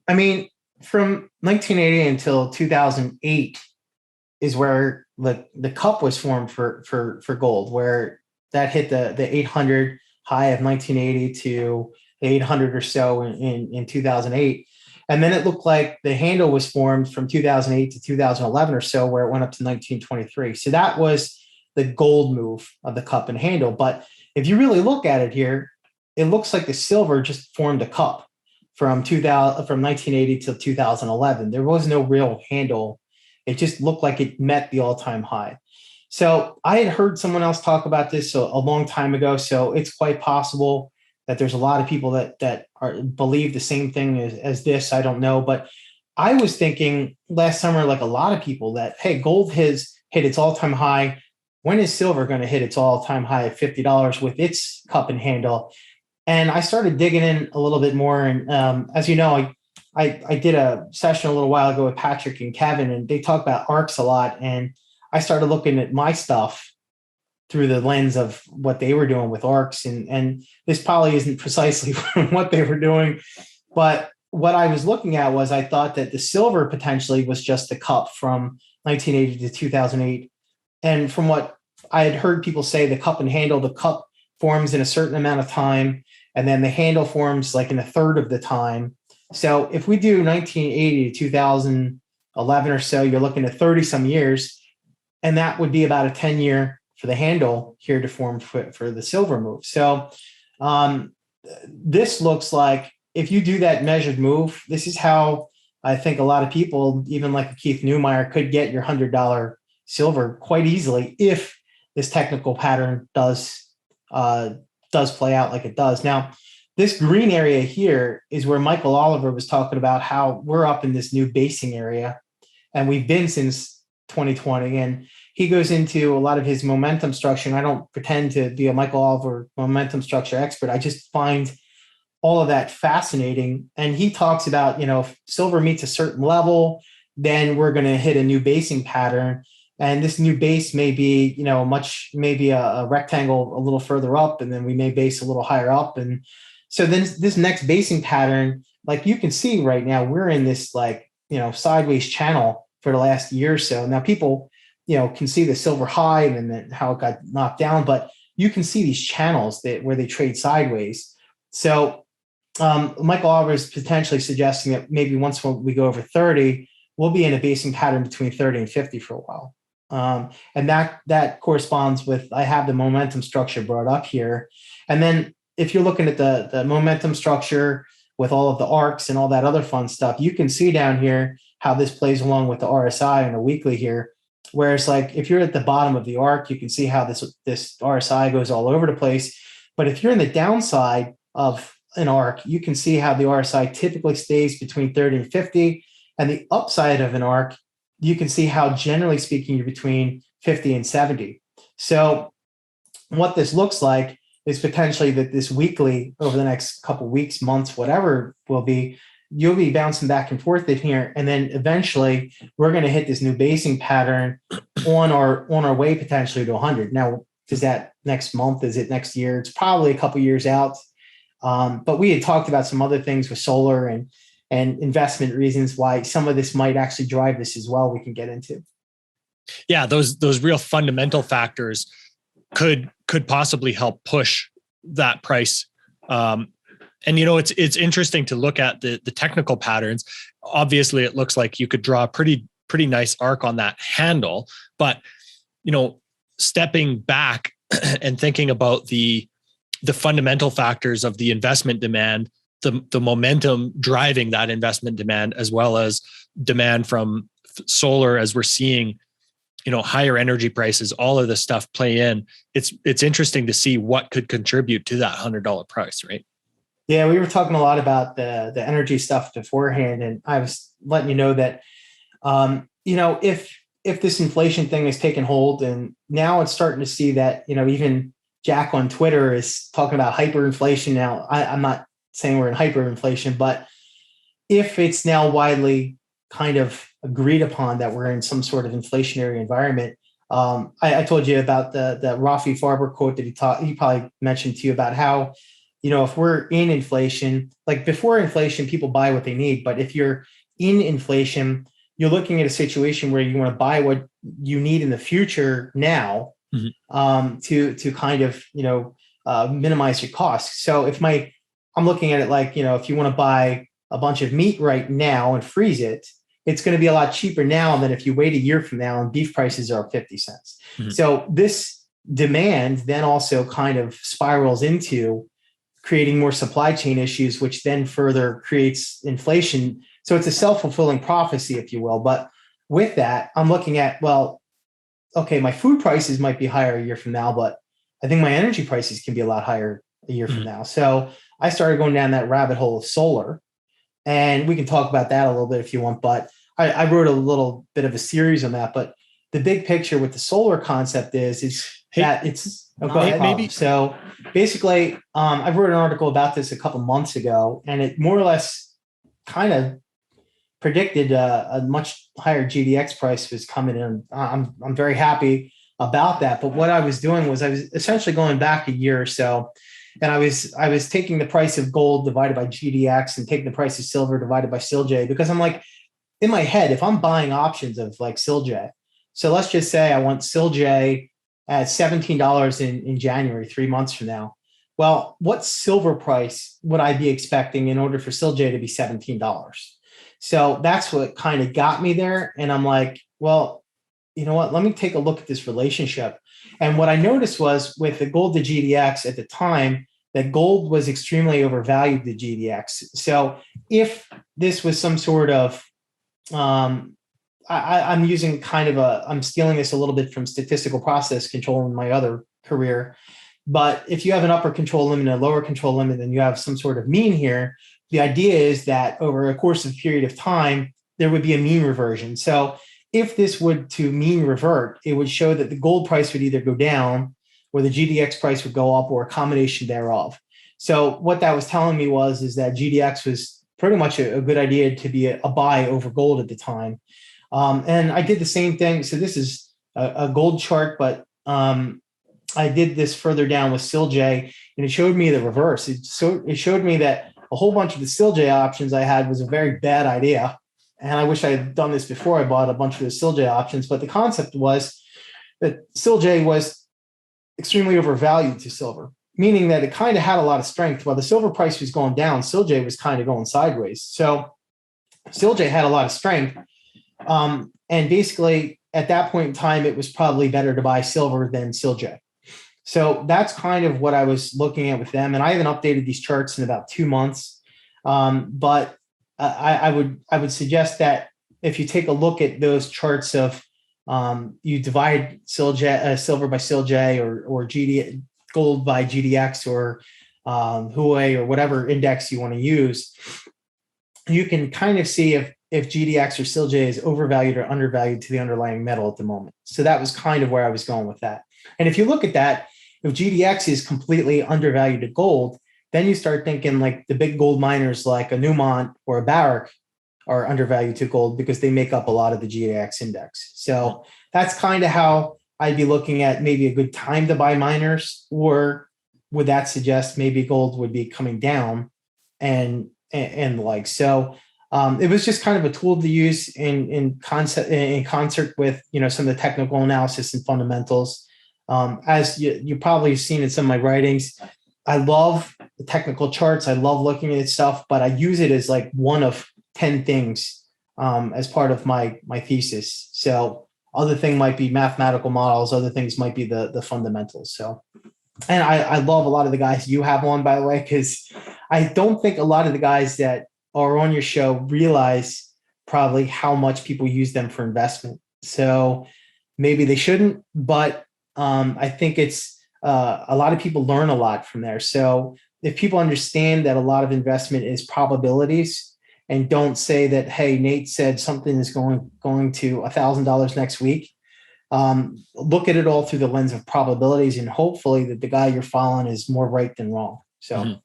I mean, from 1980 until 2008 is where the cup was formed for gold, where that hit the 800 high of 1980 to the 800 or so in 2008. And then it looked like the handle was formed from 2008 to 2011 or so, where it went up to 1923. So that was the gold move of the cup and handle. But if you really look at it here, it looks like the silver just formed a cup from 2000 from 1980 to 2011. There was no real handle. It just looked like it met the all-time high. So I had heard someone else talk about this a long time ago. So it's quite possible that there's a lot of people that believe the same thing as this. I don't know, but I was thinking last summer, like a lot of people, that hey, gold has hit its all-time high. When is silver going to hit its all-time high at $50 with its cup and handle? And I started digging in a little bit more. And as you know, I did a session a little while ago with Patrick and Kevin, and they talk about ARCs a lot. And I started looking at my stuff through the lens of what they were doing with ARCs. And this probably isn't precisely what they were doing. But what I was looking at was I thought that the silver potentially was just the cup from 1980 to 2008. And from what I had heard people say, the cup and handle, the cup forms in a certain amount of time, and then the handle forms like in a third of the time. So if we do 1980 to 2011 or so, you're looking at 30 some years, and that would be about a 10-year for the handle here to form for the silver move. So this looks like if you do that measured move, this is how I think a lot of people, even like Keith Neumeyer, could get your $100 silver quite easily if this technical pattern does play out like it does. Now, this green area here is where Michael Oliver was talking about how we're up in this new basing area, and we've been since 2020. And he goes into a lot of his momentum structure. And I don't pretend to be a Michael Oliver momentum structure expert. I just find all of that fascinating. And he talks about, if silver meets a certain level, then we're going to hit a new basing pattern. And this new base may be, maybe a rectangle a little further up, and then we may base a little higher up. And so then this next basing pattern, like you can see right now, we're in this sideways channel for the last year or so. Now people, can see the silver high and then how it got knocked down, but you can see these channels where they trade sideways. So Michael Oliver is potentially suggesting that maybe once we go over 30, we'll be in a basing pattern between 30 and 50 for a while. And that corresponds with, I have the momentum structure brought up here. And then if you're looking at the momentum structure with all of the arcs and all that other fun stuff, you can see down here how this plays along with the RSI on a weekly here. Whereas like if you're at the bottom of the arc, you can see how this RSI goes all over the place. But if you're in the downside of an arc, you can see how the RSI typically stays between 30 and 50. And the upside of an arc, you can see how, generally speaking, you're between 50 and 70. So what this looks like is potentially that this weekly, over the next couple of weeks, months, whatever will be, you'll be bouncing back and forth in here. And then eventually we're going to hit this new basing pattern on our way potentially to 100. Now, is that next month? Is it next year? It's probably a couple of years out. But we had talked about some other things with solar and investment reasons why some of this might actually drive this as well, we can get into. Yeah, those real fundamental factors could possibly help push that price. And it's interesting to look at the technical patterns. Obviously, it looks like you could draw a pretty nice arc on that handle, but stepping back and thinking about the fundamental factors of the investment demand, the momentum driving that investment demand, as well as demand from solar, as we're seeing, higher energy prices, all of this stuff play in. It's interesting to see what could contribute to that $100 price, right? Yeah, we were talking a lot about the energy stuff beforehand, and I was letting you know that, if this inflation thing has taken hold, and now it's starting to see that, even Jack on Twitter is talking about hyperinflation now. I'm not saying we're in hyperinflation, but if it's now widely kind of agreed upon that we're in some sort of inflationary environment, I told you about the Rafi Farber quote that he probably mentioned to you about how if we're in inflation, like before inflation, people buy what they need. But if you're in inflation, you're looking at a situation where you want to buy what you need in the future now, to kind of, minimize your costs. So I'm looking at it like, if you want to buy a bunch of meat right now and freeze it, it's going to be a lot cheaper now than if you wait a year from now and beef prices are 50 cents. So this demand then also kind of spirals into creating more supply chain issues, which then further creates inflation. So it's a self-fulfilling prophecy, if you will. But with that, I'm looking at, well, okay, my food prices might be higher a year from now, but I think my energy prices can be a lot higher a year from now. So I started going down that rabbit hole of solar. And we can talk about that a little bit if you want, but I wrote a little bit of a series on that. But the big picture with the solar concept is that it's maybe. So basically, I wrote an article about this a couple months ago, and it more or less kind of predicted a much higher GDX price was coming in. I'm very happy about that. But what I was doing was I was essentially going back a year or so, and I was taking the price of gold divided by GDX and taking the price of silver divided by SILJ, because I'm like, in my head, if I'm buying options of like SILJ, so let's just say I want SILJ at $17 in January, 3 months from now. Well, what silver price would I be expecting in order for SILJ to be $17? So that's what kind of got me there. And I'm like, well, you know what? Let me take a look at this relationship. And what I noticed was with the gold to GDX at the time, that gold was extremely overvalued to GDX. So if this was some sort of, I'm using I'm stealing this a little bit from statistical process control in my other career. But if you have an upper control limit and a lower control limit, and you have some sort of mean here, the idea is that over a course of a period of time, there would be a mean reversion. So if this would to mean revert, it would show that the gold price would either go down or the GDX price would go up, or a combination thereof. So what that was telling me is that GDX was pretty much a good idea to be a buy over gold at the time. And I did the same thing. So this is a gold chart, but I did this further down with SILJ, and it showed me the reverse. It showed me that a whole bunch of the SILJ options I had was a very bad idea. And I wish I had done this before I bought a bunch of the SILJ options. But the concept was that SILJ was extremely overvalued to silver, meaning that it kind of had a lot of strength. While the silver price was going down, SILJ was kind of going sideways. So SILJ had a lot of strength. And basically, at that point in time, it was probably better to buy silver than SILJ. So that's kind of what I was looking at with them. And I haven't updated these charts in about 2 months. But I would suggest that if you take a look at those charts of you divide SILJ, silver by SILJ, or gold by GDX, or Huawei, or whatever index you want to use, you can kind of see if GDX or SILJ is overvalued or undervalued to the underlying metal at the moment. So that was kind of where I was going with that. And if you look at that, if GDX is completely undervalued to gold, then you start thinking like the big gold miners like a Newmont or a Barrick are undervalued to gold because they make up a lot of the GDX index. So that's kind of how I'd be looking at maybe a good time to buy miners, or would that suggest maybe gold would be coming down and like, so it was just kind of a tool to use in concert with, some of the technical analysis and fundamentals. As you probably have seen in some of my writings, I love the technical charts. I love looking at stuff, but I use it as like one of 10 things as part of my thesis. So other thing might be mathematical models. Other things might be the fundamentals. So, and I love a lot of the guys you have on, by the way, because I don't think a lot of the guys that are on your show realize probably how much people use them for investment. So maybe they shouldn't, but I think it's a lot of people learn a lot from there. So if people understand that a lot of investment is probabilities, and don't say that, hey, Nate said something is going to $1,000 next week. Look at it all through the lens of probabilities, and hopefully that the guy you're following is more right than wrong. So.